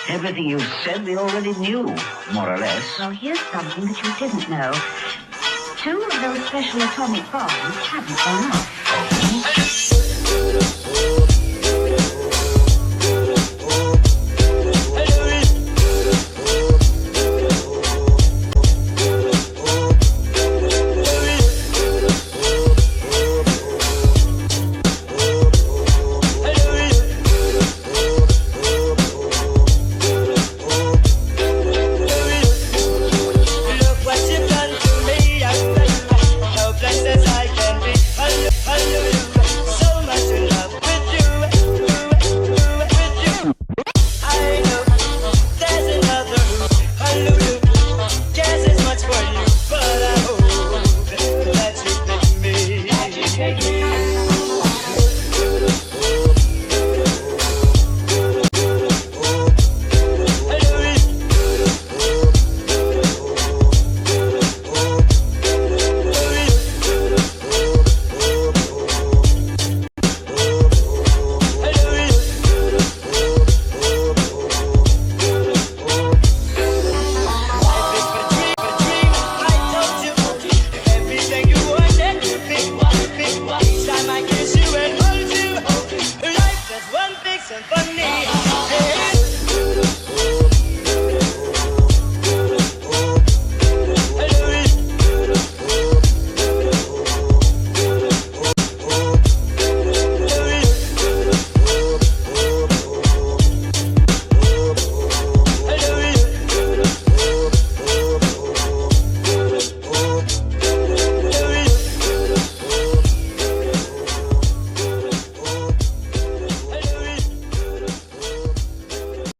Everything you said we already knew, more or less. Well, here's something that you didn't know. 2 of those special atomic bombs haven't gone off. Life is one big symphony. Hey.